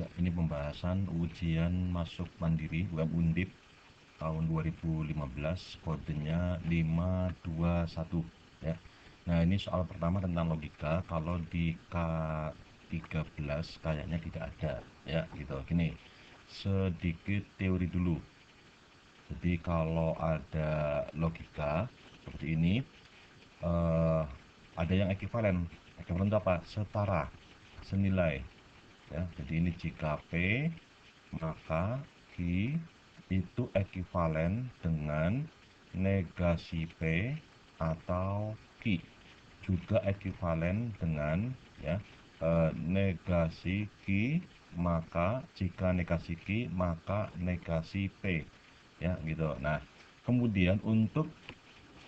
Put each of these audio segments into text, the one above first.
Ya, ini pembahasan ujian masuk mandiri web Undip tahun 2015, kodenya 521 ya. Nah, ini soal pertama tentang logika. Kalau di K13 kayaknya tidak ada ya, gitu. Gini, sedikit teori dulu. Jadi kalau ada logika seperti ini, eh, ada yang ekuivalen. Ekuivalen itu apa? Setara, senilai ya. Jadi ini jika P maka Q itu ekuivalen dengan negasi P atau Q juga ekuivalen dengan ya negasi Q, maka jika negasi Q maka negasi P ya gitu. Nah, kemudian untuk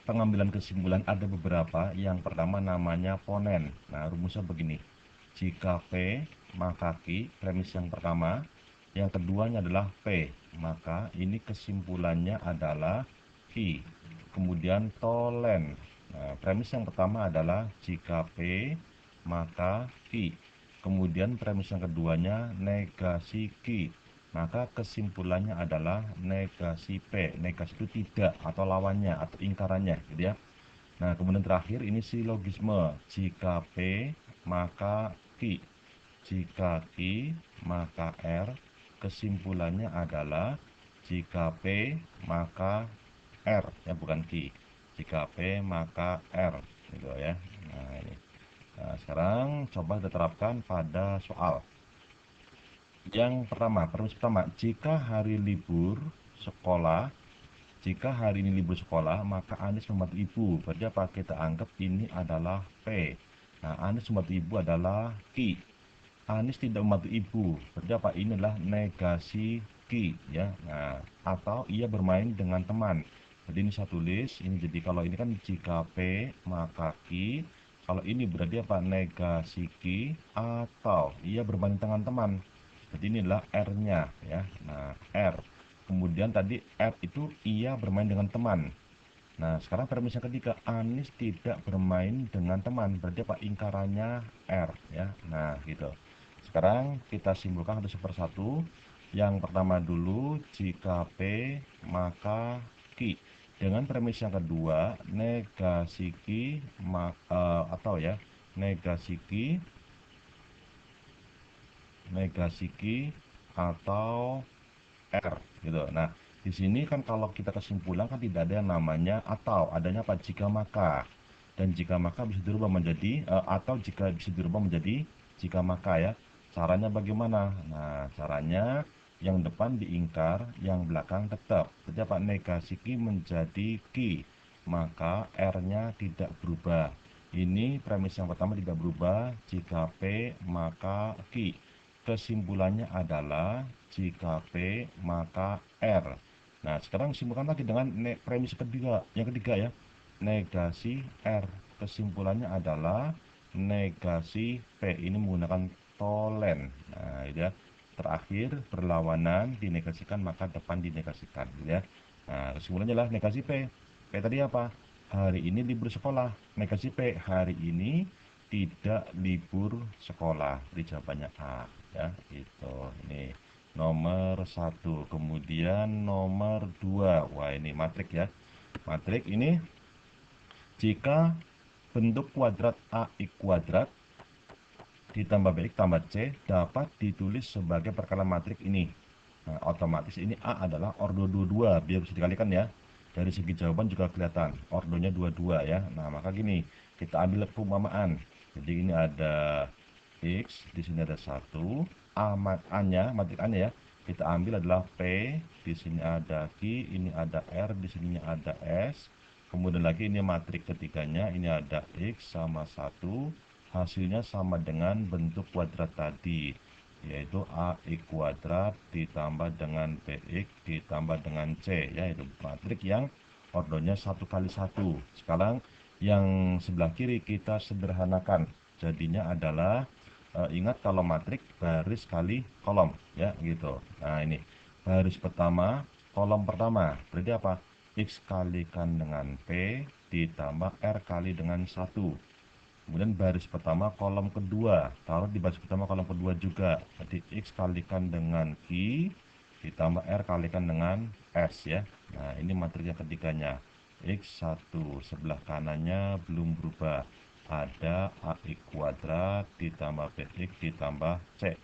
pengambilan kesimpulan ada beberapa. Yang pertama namanya ponen. Nah, rumusnya begini: jika P maka Q, premis yang pertama. Yang keduanya adalah P, maka ini kesimpulannya adalah Q. Kemudian tolen. Nah, premis yang pertama adalah jika P maka Q. Kemudian premis yang keduanya negasi Q, maka kesimpulannya adalah negasi P. Negasi itu tidak atau lawannya atau ingkarannya gitu ya. Nah, kemudian terakhir ini silogisme. Jika P maka Q, jika Q maka R. Kesimpulannya adalah jika P maka R ya, bukan Q. Jika P maka R gitu ya. Nah, ini. Nah, sekarang coba kita terapkan pada soal. Yang pertama, premis pertama, jika hari libur sekolah, jika hari ini libur sekolah, maka Anies membantu ibu. Berarti apa? Kita anggap ini adalah P. Nah, Anies membantu ibu adalah Q. Anies tidak membantu ibu. Berarti apa? Ini adalah negasi Q ya. Nah, atau ia bermain dengan teman. Jadi ini saya tulis, ini jadi kalau ini kan jika P maka Q. Kalau ini berarti apa? Negasi Q atau ia bermain dengan teman. Jadi inilah R-nya ya. Nah, R. Kemudian tadi R itu ia bermain dengan teman. Nah, sekarang premis yang ketiga, Anies tidak bermain dengan teman. Berarti apa? Ingkarannya R ya. Nah, gitu. Sekarang kita simpulkan satu per satu. Yang pertama dulu, jika P maka Q. Dengan premis yang kedua, negasi Q atau ya, negasi Q, negasi Q atau R gitu. Nah, di sini kan kalau kita kesimpulan kan tidak ada yang namanya atau, adanya apa? Jika maka. Dan jika maka bisa dirubah menjadi atau jika bisa dirubah menjadi jika maka ya. Caranya bagaimana? Nah, caranya yang depan diingkar, yang belakang tetap. Jadi apa? Negasi Q menjadi Q, maka R-nya tidak berubah. Ini premis yang pertama tidak berubah. Jika P maka Q. Kesimpulannya adalah jika P maka R. Nah, sekarang simpulkan lagi dengan premis ketiga, yang ketiga ya, negasi R. Kesimpulannya adalah negasi P. Ini menggunakan tolen. Nah, itu ya. Terakhir berlawanan dinegasikan maka depan dinegasikan, gitu ya. Nah, kesimpulannya adalah negasi P. P tadi apa? Hari ini libur sekolah. Negasi P, hari ini tidak libur sekolah. Jadi jawabannya A ya, itu. Ini nomor 1. Kemudian nomor 2. Wah, ini matrik ya. Matrik ini jika bentuk kuadrat AX kuadrat ditambah BX tambah C dapat ditulis sebagai perkalian matrik ini. Nah, otomatis ini A adalah ordo 22, biar bisa dikalikan ya. Dari segi jawaban juga kelihatan ordonya 22 ya. Nah, maka gini, kita ambil perumpamaan. Jadi ini ada X, di sini ada 1, A-nya, matrik A-nya ya. Kita ambil adalah P, di sini ada Q, ini ada R, di sini ada S. Kemudian lagi ini matrik ketiganya, ini ada X sama 1, hasilnya sama dengan bentuk kuadrat tadi, yaitu AX kuadrat ditambah dengan BX ditambah dengan C, yaitu matrik yang ordonya 1 kali 1. Sekarang yang sebelah kiri kita sederhanakan, jadinya adalah ingat kalau matrik baris kali kolom ya, gitu. Nah, ini baris pertama kolom pertama berarti apa? X kalikan dengan P ditambah R kali dengan 1. Kemudian baris pertama kolom kedua, taruh di baris pertama kolom kedua juga. Jadi X kalikan dengan Q ditambah R kalikan dengan S ya. Nah ini matriks yang ketiganya. X1 sebelah kanannya belum berubah. Ada AX kuadrat ditambah BX ditambah C.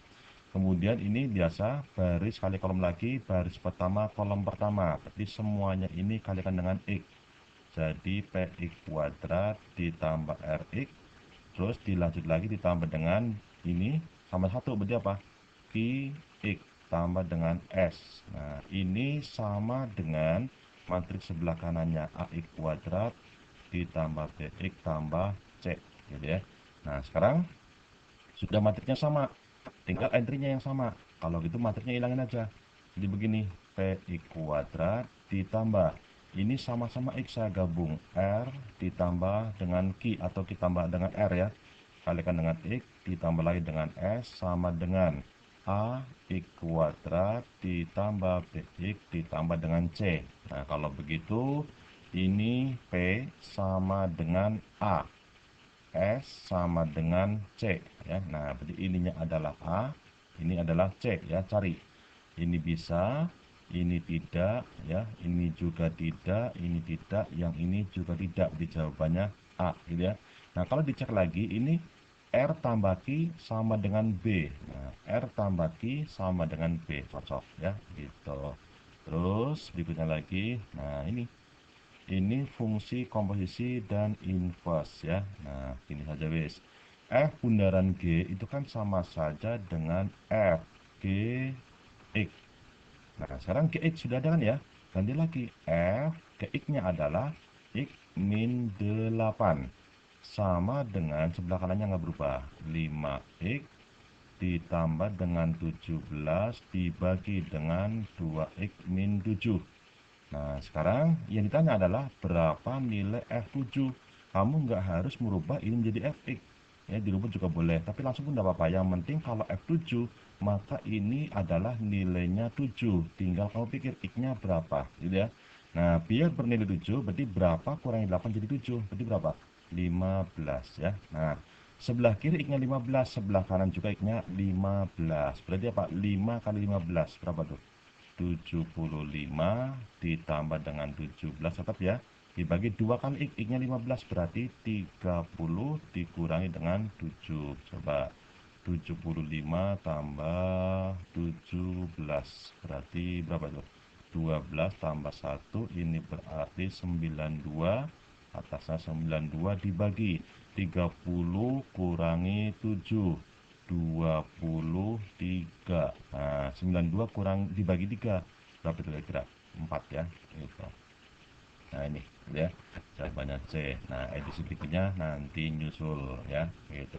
Kemudian ini biasa baris kali kolom lagi, baris pertama kolom pertama. Berarti semuanya ini kalikan dengan X. Jadi PX kuadrat ditambah RX, terus dilanjut lagi ditambah dengan ini sama satu, berarti apa? QX tambah dengan S. Nah ini sama dengan matriks sebelah kanannya AX kuadrat ditambah BX tambah C gitu ya. Nah sekarang sudah matriksnya sama, tinggal entry-nya yang sama. Kalau gitu matriksnya hilangin aja. Jadi begini, PX kuadrat ditambah ini sama-sama X, saya gabung R ditambah dengan Q atau ditambah dengan R ya, kalikan dengan X ditambah lagi dengan S sama dengan A X kuadrat ditambah BX ditambah dengan C. Nah kalau begitu ini P sama dengan A, S sama dengan C ya. Nah berarti ininya adalah A, ini adalah C ya. Cari ini bisa, ini tidak ya, ini juga tidak, ini tidak, yang ini juga tidak. Di jawabannya A gitu ya. Nah kalau dicek lagi ini R tambah Q sama dengan B. Nah R tambah Q sama dengan B, cocok ya gitu. Terus berikutnya lagi, nah ini fungsi komposisi dan inverse ya. Nah ini saja wis. F bundaran G itu kan sama saja dengan F G X. Nah sekarang Gx sudah ada kan ya. Ganti lagi, F Gx nya adalah X min 8 sama dengan sebelah kanannya nggak berubah, 5x ditambah dengan 17 dibagi dengan 2x min 7. Nah, sekarang yang ditanya adalah berapa nilai F7. Kamu nggak harus merubah ini menjadi Fx. Ya, dirubah juga boleh, tapi langsung pun nggak apa-apa. Yang penting kalau F7, maka ini adalah nilainya 7. Tinggal kamu pikir X-nya berapa, gitu ya. Nah, biar bernilai 7, berarti berapa kurangi 8 jadi 7? Berarti berapa? 15, ya. Nah, sebelah kiri X-nya 15, sebelah kanan juga X-nya 15. Berarti apa? 5 kali 15, berapa tuh? 75 ditambah dengan 17 tetap ya, dibagi 2 kali X nya 15 berarti 30 dikurangi dengan 7. Coba 75 tambah 17 berarti berapa tuh? 12 tambah 1 ini berarti 92, atasnya 92 dibagi 30 kurangi 7, 23. Nah 92 kurang dibagi 3 berapa itu kira-kira? 4 ya gitu. Nah ini ya jawabannya C. Nah edisi berikutnya nanti nyusul ya gitu.